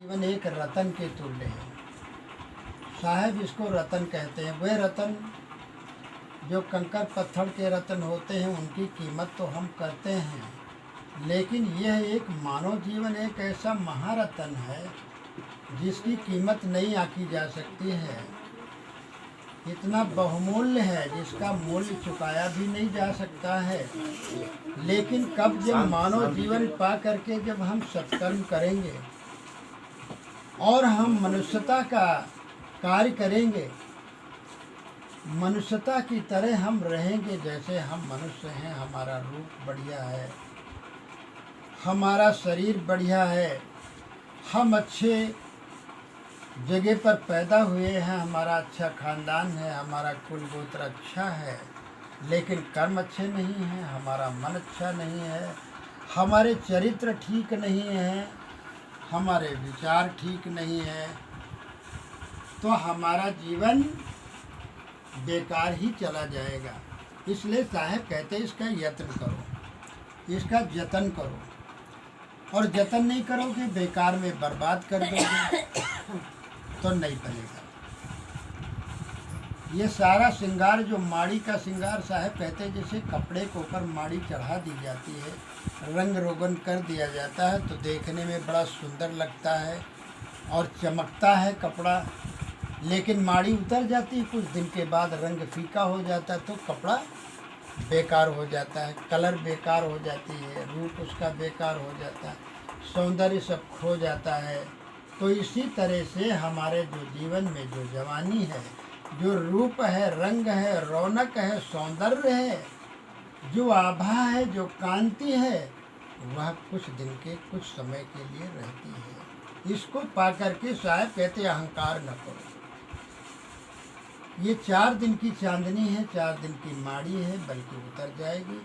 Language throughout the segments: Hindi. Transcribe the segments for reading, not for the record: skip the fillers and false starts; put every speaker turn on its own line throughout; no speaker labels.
जीवन एक रतन के तुल्य है। साहब इसको रतन कहते हैं। वे रतन जो कंकर पत्थर के रतन होते हैं उनकी कीमत तो हम करते हैं, लेकिन यह एक मानव जीवन एक ऐसा महारतन है जिसकी कीमत नहीं आंकी जा सकती है। इतना बहुमूल्य है जिसका मूल्य चुकाया भी नहीं जा सकता है। लेकिन कब जब मानव जीवन पा करके जब हम सत्कर्म करेंगे और हम मनुष्यता का कार्य करेंगे, मनुष्यता की तरह हम रहेंगे जैसे हम मनुष्य हैं। हमारा रूप बढ़िया है, हमारा शरीर बढ़िया है, हम अच्छे जगह पर पैदा हुए हैं, हमारा अच्छा खानदान है, हमारा कुल गोत्र अच्छा है, लेकिन कर्म अच्छे नहीं हैं, हमारा मन अच्छा नहीं है, हमारे चरित्र ठीक नहीं है, हमारे विचार ठीक नहीं है, तो हमारा जीवन बेकार ही चला जाएगा। इसलिए साहब कहते हैं इसका यत्न करो, इसका जतन करो, और जतन नहीं करोगे बेकार में बर्बाद कर दोगे तो नहीं बनेगा। ये सारा श्रृंगार जो माड़ी का श्रृंगार साहब कहते हैं जैसे कपड़े के ऊपर माड़ी चढ़ा दी जाती है, रंग रोगन कर दिया जाता है तो देखने में बड़ा सुंदर लगता है और चमकता है कपड़ा, लेकिन माड़ी उतर जाती है, कुछ दिन के बाद रंग फीका हो जाता है तो कपड़ा बेकार हो जाता है, कलर बेकार हो जाती है, रूप उसका बेकार हो जाता है, सौंदर्य सब खो जाता है। तो इसी तरह से हमारे जो जीवन में जो जवानी है, जो रूप है, रंग है, रौनक है, सौंदर्य है, जो आभा है, जो कांति है, वह कुछ दिन के कुछ समय के लिए रहती है। इसको पाकर के साहब कहते अहंकार न करो। ये 4 दिन की चांदनी है, 4 दिन की माड़ी है, बल्कि उतर जाएगी।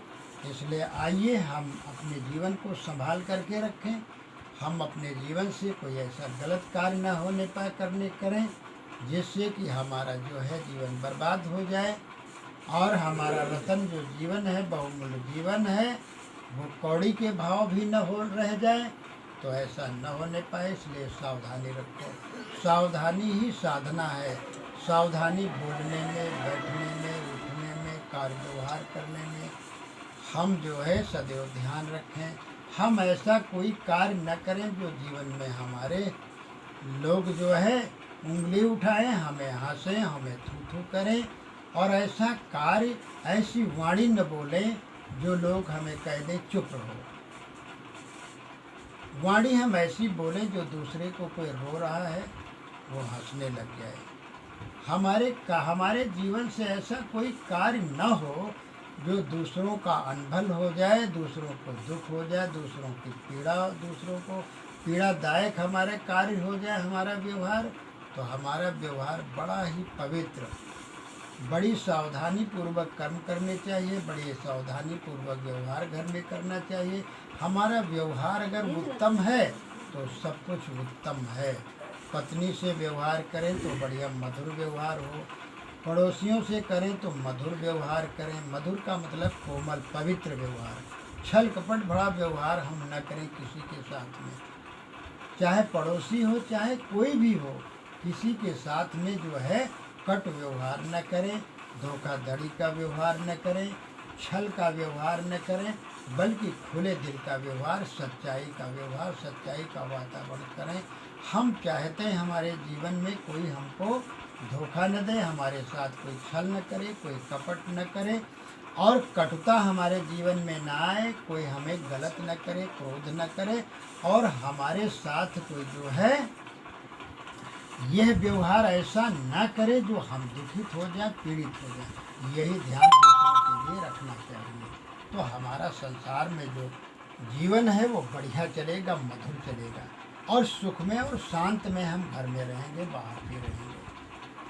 इसलिए आइए हम अपने जीवन को संभाल करके रखें, हम अपने जीवन से कोई ऐसा गलत कार्य न होने पाए करें जिससे कि हमारा जो है जीवन बर्बाद हो जाए और हमारा रतन जो जीवन है, बहुमूल्य जीवन है, वो कौड़ी के भाव भी न हो रह जाए। तो ऐसा न होने पाए, इसलिए सावधानी रखो। सावधानी ही साधना है। सावधानी बोलने में, बैठने में, उठने में, कार्य व्यवहार करने में हम जो है सदैव ध्यान रखें। हम ऐसा कोई कार्य न करें जो जीवन में हमारे लोग जो है उंगली उठाएं, हमें हंसें, हमें थू थू करें, और ऐसा कार्य, ऐसी वाणी न बोलें जो लोग हमें कह दें चुप रहो। वाणी हम ऐसी बोलें जो दूसरे को कोई रो रहा है वो हंसने लग जाए। हमारे जीवन से ऐसा कोई कार्य न हो जो दूसरों का अनभल हो जाए, दूसरों को दुख हो जाए, दूसरों की पीड़ा, दूसरों को पीड़ादायक हमारे कार्य हो जाए हमारा व्यवहार। तो हमारा व्यवहार बड़ा ही पवित्र, बड़ी सावधानी पूर्वक कर्म करने चाहिए, बड़ी सावधानी पूर्वक व्यवहार घर में करना चाहिए। हमारा व्यवहार अगर उत्तम है तो सब कुछ उत्तम है। पत्नी से व्यवहार करें तो बढ़िया मधुर व्यवहार हो, पड़ोसियों से करें तो मधुर व्यवहार करें। मधुर का मतलब कोमल पवित्र व्यवहार। छल कपट भरा व्यवहार हम न करें किसी के साथ में, चाहे पड़ोसी हो चाहे कोई भी हो, किसी के साथ में जो है कट व्यवहार न करें, धोखाधड़ी का व्यवहार न करें, छल का व्यवहार न करें, बल्कि खुले दिल का व्यवहार, सच्चाई का व्यवहार, सच्चाई का वातावरण करें। हम चाहते हैं हमारे जीवन में कोई हमको धोखा न दे, हमारे साथ कोई छल न करे, कोई कपट न करे, और कटुता हमारे जीवन में ना आए, कोई हमें गलत न करे, क्रोध न करे, और हमारे साथ कोई जो है यह व्यवहार ऐसा न करे जो हम दुखित हो जाए, पीड़ित हो जाए। यही ध्यान दूसरों के लिए रखना चाहिए। तो हमारा संसार में जो जीवन है वो बढ़िया चलेगा, मधुर चलेगा, और सुख में और शांत में हम घर में रहेंगे, बाहर भी रहेंगे।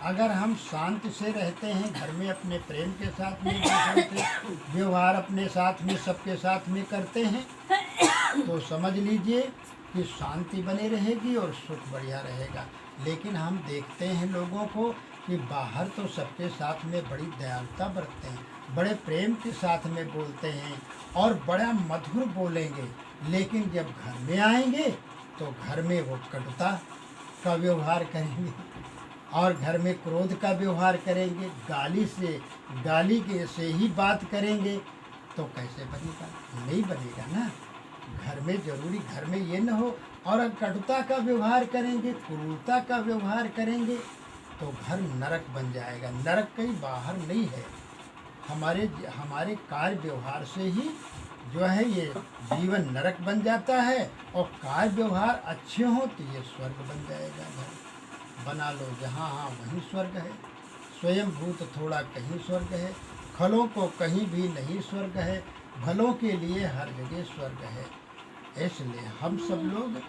अगर हम शांति से रहते हैं घर में, अपने प्रेम के साथ में व्यवहार अपने साथ में सबके साथ में करते हैं, तो समझ लीजिए कि शांति बनी रहेगी और सुख बढ़िया रहेगा। लेकिन हम देखते हैं लोगों को कि बाहर तो सबके साथ में बड़ी दयालुता बरतते हैं, बड़े प्रेम के साथ में बोलते हैं और बड़ा मधुर बोलेंगे, लेकिन जब घर में आएंगे तो घर में वो कटुता का व्यवहार करेंगे और घर में क्रोध का व्यवहार करेंगे, गाली के से ही बात करेंगे, तो कैसे बनेगा? नहीं बनेगा ना। घर में जरूरी, घर में ये न हो। और अगर कटुता का व्यवहार करेंगे, क्रूरता का व्यवहार करेंगे, तो घर नरक बन जाएगा। नरक कहीं बाहर नहीं है, हमारे कार्य व्यवहार से ही जो है ये जीवन नरक बन जाता है। और कार्य व्यवहार अच्छे हो तो ये स्वर्ग बन जाएगा। घर बना लो जहाँ हाँ वहीं स्वर्ग है। स्वयं भूत थोड़ा कहीं स्वर्ग है, खलों को कहीं भी नहीं स्वर्ग है, भलों के लिए हर जगह स्वर्ग है। इसलिए हम सब लोग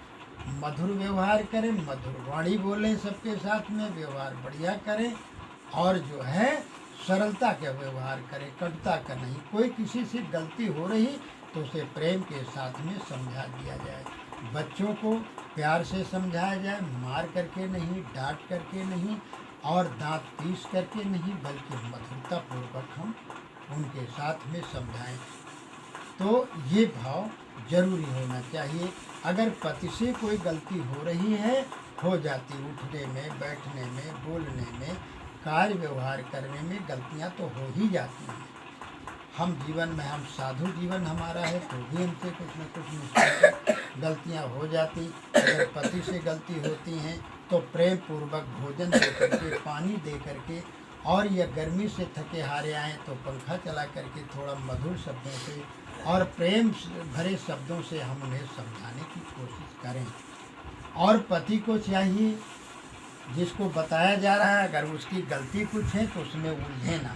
मधुर व्यवहार करें, मधुर वाणी बोलें, सबके साथ में व्यवहार बढ़िया करें, और जो है सरलता का व्यवहार करें, कटुता का नहीं। कोई किसी से गलती हो रही तो उसे प्रेम के साथ में समझा दिया जाए। बच्चों को प्यार से समझाया जाए, मार करके नहीं, डांट करके नहीं, और दांत पीस करके नहीं, बल्कि मधुरता पूर्वक हम उनके साथ में समझाएं। तो ये भाव जरूरी होना चाहिए। अगर पति से कोई गलती हो रही है, हो जाती, उठने में, बैठने में, बोलने में, कार्य व्यवहार करने में गलतियां तो हो ही जाती हैं। हम जीवन में, हम साधु जीवन हमारा है, तो भी हमसे कुछ न कुछ निश्चित गलतियां हो जाती। अगर पति से गलती होती हैं तो प्रेम पूर्वक भोजन दे करके, पानी दे करके, और यह गर्मी से थके हारे आए तो पंखा चला करके थोड़ा मधुर शब्दों से और प्रेम भरे शब्दों से हम उन्हें समझाने की कोशिश करें। और पति को चाहिए, जिसको बताया जा रहा है, अगर उसकी गलती कुछ है तो उसमें उलझे ना।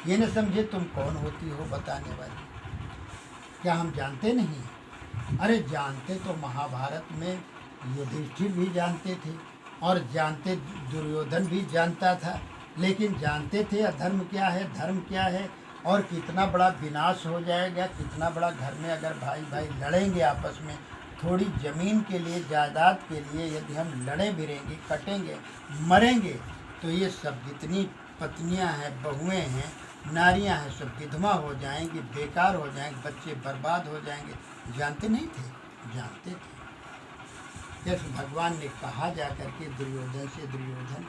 ये न समझे तुम कौन होती हो बताने वाली, क्या हम जानते नहीं? अरे जानते तो महाभारत में युधिष्ठिर भी जानते थे, और जानते दुर्योधन भी जानता था, लेकिन जानते थे अधर्म क्या है, धर्म क्या है, और कितना बड़ा विनाश हो जाएगा। कितना बड़ा घर में अगर भाई भाई लड़ेंगे आपस में, थोड़ी ज़मीन के लिए, जायदाद के लिए यदि हम लड़े भिड़ेंगे, कटेंगे, मरेंगे, तो ये सब जितनी पत्नियां हैं, बहुएं हैं, नारियां हैं, सब विधवा हो जाएंगी, बेकार हो जाएंगे, बच्चे बर्बाद हो जाएंगे। जानते नहीं थे? जानते थे। जैसे भगवान ने कहा जा करके दुर्योधन से, दुर्योधन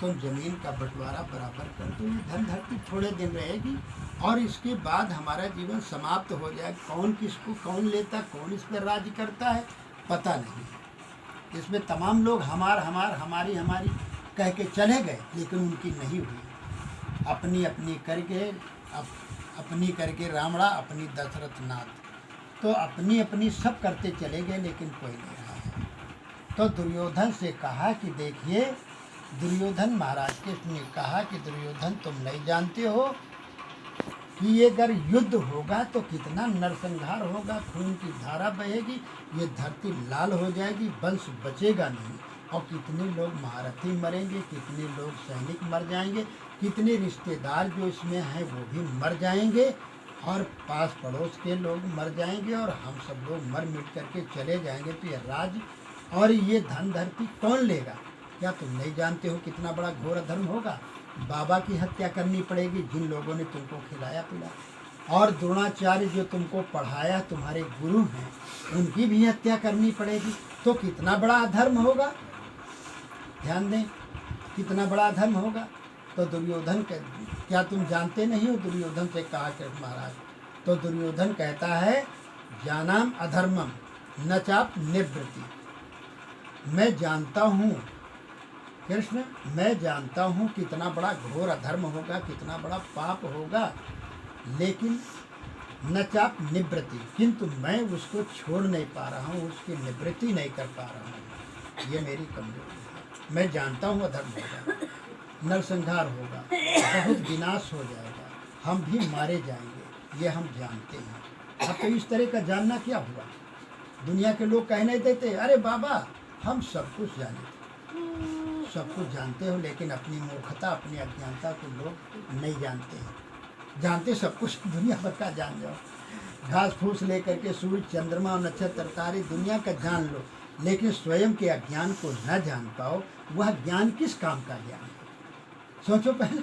तुम जमीन का बंटवारा बराबर कर दो, ये धन धरती थोड़े दिन रहेगी और इसके बाद हमारा जीवन समाप्त हो जाए। कौन किसको कौन लेता, कौन इस पर राज करता है, पता नहीं। इसमें तमाम लोग हमारी कह के चले गए, लेकिन उनकी नहीं हुई। अपनी करके रामड़ा, अपनी दशरथ नाथ, तो अपनी सब करते चले गए, लेकिन कोई नहीं रहा है। तो दुर्योधन से कहा कि देखिए, दुर्योधन महाराज कृष्ण ने कहा कि दुर्योधन तुम नहीं जानते हो कि ये अगर युद्ध होगा तो कितना नरसंहार होगा, खून की धारा बहेगी, ये धरती लाल हो जाएगी, वंश बचेगा नहीं, और कितने लोग महारथी मरेंगे, कितने लोग सैनिक मर जाएंगे, कितने रिश्तेदार जो इसमें हैं वो भी मर जाएंगे, और पास पड़ोस के लोग मर जाएंगे, और हम सब लोग मर मिट करके चले जाएंगे। तो ये राज और ये धन धरती कौन लेगा? क्या तुम नहीं जानते हो कितना बड़ा घोर अधर्म होगा? बाबा की हत्या करनी पड़ेगी, जिन लोगों ने तुमको खिलाया पिलाया, और द्रोणाचार्य जो तुमको पढ़ाया, तुम्हारे गुरु हैं, उनकी भी हत्या करनी पड़ेगी। तो कितना बड़ा अधर्म होगा, ध्यान दें, कितना बड़ा अधर्म होगा। तो दुर्योधन क्या तुम जानते नहीं हो? दुर्योधन से कहा कृष्ण महाराज। तो दुर्योधन कहता है, जानाम अधर्मम न चाप निवृत्ति। मैं जानता हूँ कृष्ण, मैं जानता हूँ कितना बड़ा घोर अधर्म होगा, कितना बड़ा पाप होगा, लेकिन न चाप निवृत्ति, किंतु मैं उसको छोड़ नहीं पा रहा हूँ, उसकी निवृत्ति नहीं कर पा रहा हूँ। ये मेरी कमजोरी है। मैं जानता हूँ अधर्म होगा, नरसंहार होगा, बहुत विनाश हो जाएगा, हम भी मारे जाएंगे, ये हम जानते हैं। अब तो इस तरह का जानना क्या हुआ? दुनिया के लोग कह नहीं देते, अरे बाबा हम सब कुछ जाने, सब कुछ जानते हो, लेकिन अपनी मूर्खता, अपनी अज्ञानता को लोग नहीं जानते हैं। जानते सब कुछ, दुनिया भर का जान जाओ, घास फूस लेकर के सूर्य चंद्रमा और नक्षत्र तारे दुनिया का जान लो, लेकिन स्वयं के अज्ञान को न जान पाओ, वह ज्ञान किस काम का ज्ञान है? सोचो पहले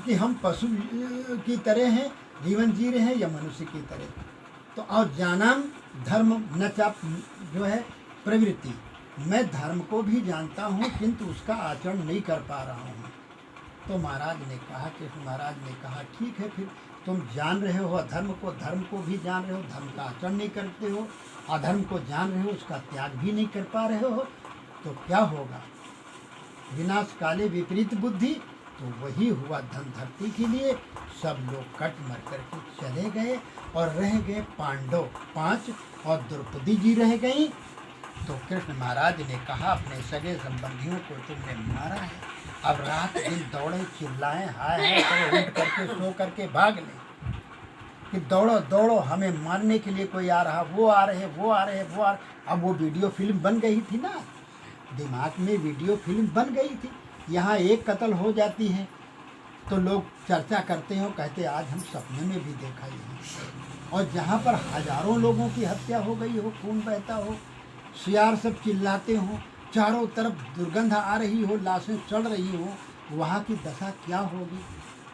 कि हम पशु की तरह हैं, जीवन जी रहे हैं, या मनुष्य की तरह। तो और जानाम धर्म न चाप जो है प्रवृत्ति, मैं धर्म को भी जानता हूँ किंतु उसका आचरण नहीं कर पा रहा हूँ। तो महाराज ने कहा, कृष्ण महाराज ने कहा, ठीक है, फिर तुम जान रहे हो अधर्म को, धर्म को भी जान रहे हो, धर्म का आचरण नहीं करते हो, अधर्म को जान रहे हो, उसका त्याग भी नहीं कर पा रहे हो, तो क्या होगा? विनाश काले विपरीत बुद्धि। तो वही हुआ धन धरती के लिए। सब लोग कट मर करके चले गए और रह गए पांडव 5 और द्रौपदी जी रह गई। तो कृष्ण महाराज ने कहा, अपने सगे संबंधियों को तुमने मारा है, अब रात दिन दौड़े चिल्लाएं, हाय हाय करो, उठ करके सो करके भाग ले कि दौड़ो दौड़ो, हमें मारने के लिए कोई आ रहा, वो आ रहे, वो आ रहे, वो आ रहे। अब वो वीडियो फिल्म बन गई थी ना, दिमाग में वीडियो फिल्म बन गई थी। यहाँ एक कत्ल हो जाती है तो लोग चर्चा करते हो, कहते आज हम सपने में भी देखा ही है। और जहाँ पर हजारों लोगों की हत्या हो गई हो, खून बहता हो, सियार सब चिल्लाते हो, चारों तरफ दुर्गंध आ रही हो, लाशें चढ़ रही हो, वहाँ की दशा क्या होगी?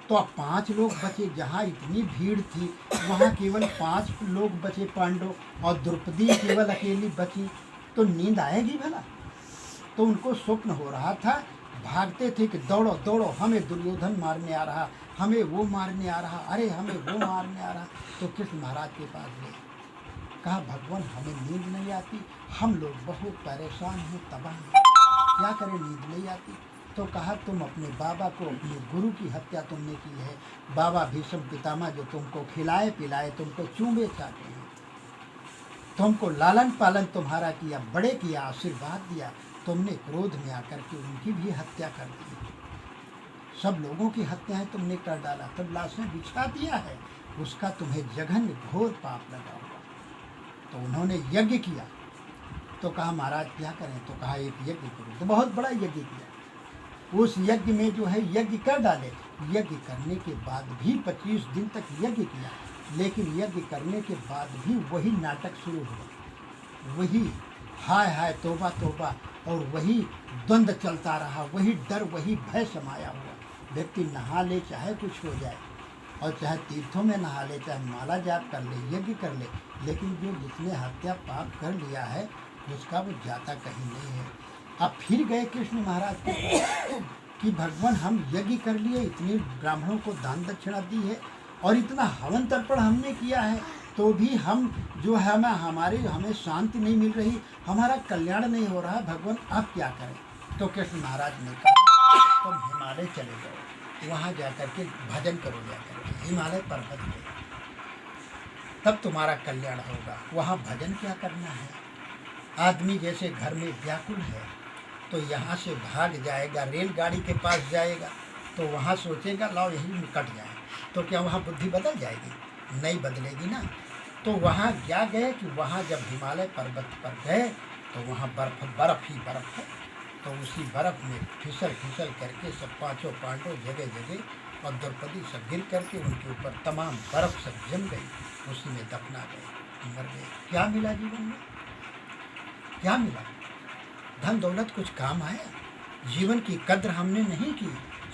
तो अब 5 लोग बचे, जहाँ इतनी भीड़ थी वहाँ केवल 5 लोग बचे पांडव, और द्रौपदी केवल अकेली बची, तो नींद आएगी भला? तो उनको स्वप्न हो रहा था, भागते थे कि दौड़ो दौड़ो, हमें दुर्योधन मारने आ रहा, हमें वो मारने आ रहा, अरे हमें वो मारने आ रहा। तो कृष्ण महाराज के पास गए, कहा भगवान हमें नींद नहीं आती, हम लोग बहुत परेशान हैं, तबाह हैं, क्या करें, नींद नहीं आती। तो कहा तुम अपने बाबा को, अपने गुरु की हत्या तुमने की है, बाबा भीष्म पितामह जो तुमको खिलाए पिलाए, तुमको चूमे चाटे हैं, तुमको लालन पालन तुम्हारा किया, बड़े किया, आशीर्वाद दिया, तुमने क्रोध में आकर के उनकी भी हत्या कर दी, सब लोगों की हत्याएं तुमने कर डाला, तब लाशें बिछा दिया है, उसका तुम्हें जघन्य घोर पाप लगा हुआ। तो उन्होंने यज्ञ किया। तो कहा महाराज क्या करें? तो कहा एक यज्ञ करो। तो बहुत बड़ा यज्ञ किया। उस यज्ञ में जो है यज्ञ कर डाले। यज्ञ करने के बाद भी 25 दिन तक यज्ञ किया, लेकिन यज्ञ करने के बाद भी वही नाटक शुरू हुआ, वही हाय हाय तौबा तौबा, और वही द्वंद्व चलता रहा, वही डर, वही भय समाया हुआ। व्यक्ति नहा ले, चाहे कुछ हो जाए, और चाहे तीर्थों में नहा ले, चाहे माला जाप कर ले, यज्ञ कर ले, लेकिन जो जिसने हत्या पाप कर लिया है उसका वो जाता कहीं नहीं है। अब फिर गए कृष्ण महाराज के कि भगवान हम यज्ञ कर लिए, इतने ब्राह्मणों को दान दक्षिणा दी है, और इतना हवन तर्पण हमने किया है, तो भी हम जो है हमें शांति नहीं मिल रही, हमारा कल्याण नहीं हो रहा, भगवान आप क्या करें? तो कृष्ण महाराज ने कहा तुम हिमालय चले जाओ, वहाँ जाकर के भजन करो, जाकर के हिमालय पर्वत पे, तब तुम्हारा कल्याण होगा। वहाँ भजन क्या करना है? आदमी जैसे घर में व्याकुल है तो यहाँ से भाग जाएगा, रेलगाड़ी के पास जाएगा, तो वहाँ सोचेगा लाओ यही निकट जाए, तो क्या वहाँ बुद्धि बदल जाएगी? नहीं बदलेगी ना। तो वहाँ क्या गए कि वहाँ जब हिमालय पर्वत पर गए तो वहाँ बर्फ़ ही बर्फ़ है। तो उसी बर्फ़ में फिसल फिसल करके सब 5 पांडव जगह जगह, और द्रौपदी सब गिर करके उनके ऊपर तमाम बर्फ़ सब जम गई, उसी में दफना गए, मर गए। क्या मिला जीवन में? क्या मिला? धन दौलत कुछ काम आया? जीवन की कद्र हमने नहीं की।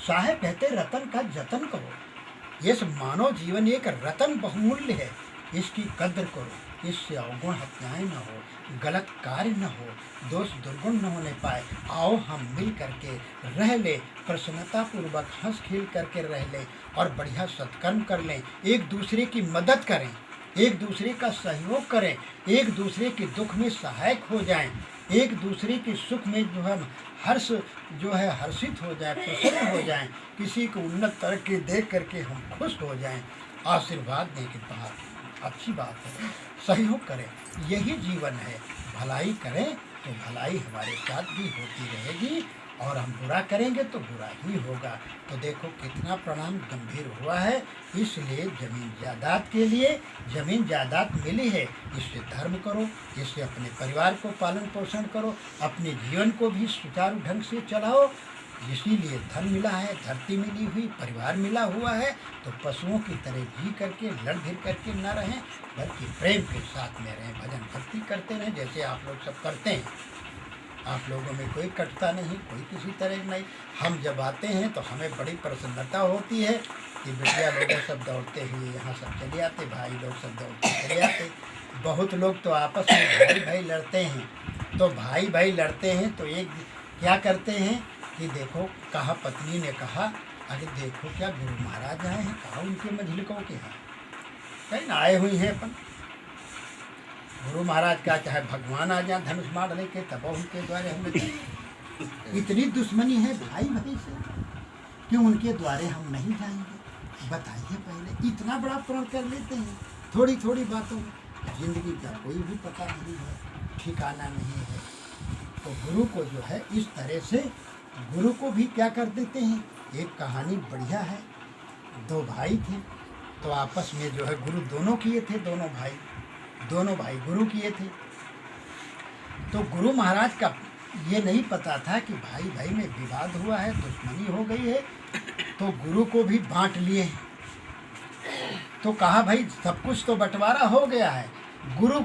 साहेब कहते रतन का जतन करो। ये मानव जीवन एक रतन बहुमूल्य है, इसकी कद्र करो, इससे अवगुण हत्याएं न हो, गलत कार्य न हो, दोष दुर्गुण न होने पाए। आओ हम मिल करके रह ले, प्रसन्नता पूर्वक हंस खेल करके रह ले, और बढ़िया सत्कर्म कर लें, एक दूसरे की मदद करें, एक दूसरे का सहयोग करें, एक दूसरे के दुख में सहायक हो जाएं, एक दूसरे के सुख में जो है हर्ष जो है हर्षित हो जाए, प्रसन्न हो जाएं, किसी को उन्नत तरक्की देख करके हम खुश हो जाएं, आशीर्वाद दें कि बात अच्छी बात है, सहयोग करें, यही जीवन है। भलाई करें तो भलाई हमारे साथ भी होती रहेगी, और हम बुरा करेंगे तो बुरा ही होगा। तो देखो कितना परिणाम गंभीर हुआ है। इसलिए जमीन जायदाद के लिए जमीन जायदाद मिली है, इससे धर्म करो, इससे अपने परिवार को पालन पोषण करो, अपने जीवन को भी सुचारू ढंग से चलाओ। इसीलिए धन मिला है, धरती मिली हुई, परिवार मिला हुआ है, तो पशुओं की तरह जी करके लड़ भिड़ करके न रहें, बल्कि प्रेम के साथ में रहें, भजन भक्ति करते रहें, जैसे आप लोग सब करते हैं। आप लोगों में कोई कटता नहीं, कोई किसी तरह नहीं। हम जब आते हैं तो हमें बड़ी प्रसन्नता होती है कि बेटिया लोग सब दौड़ते हुए यहाँ सब चले आते, भाई लोग सब दौड़ते चले आते। बहुत लोग तो आपस में भाई भाई लड़ते हैं, तो भाई भाई लड़ते हैं तो एक क्या करते हैं कि देखो कहा, पत्नी ने कहा अरे देखो क्या गुरु महाराज आए हैं, कहा उनके मंझलिकों के हैं, कहीं ना आए हुई हैं अपन। गुरु महाराज का चाहे भगवान आ जाए धनुष मार लेके तब उनके द्वारे हमें इतनी दुश्मनी है भाई भाई से कि उनके द्वारे हम नहीं जाएंगे। बताइए, पहले इतना बड़ा प्रण कर लेते हैं थोड़ी थोड़ी बातों में। जिंदगी का कोई भी पता नहीं है, ठिकाना नहीं है। तो गुरु को जो है इस तरह से गुरु को भी क्या कर देते हैं। एक कहानी बढ़िया है, दो भाई थे तो आपस में जो है गुरु दोनों किए थे, दोनों भाई गुरु किए थे। तो गुरु महाराज का ये नहीं पता था कि भाई भाई में विवाद हुआ है, दुश्मनी हो गई है, तो गुरु को भी बांट लिए। तो कहा भाई सब कुछ तो बंटवारा हो गया है, गुरु को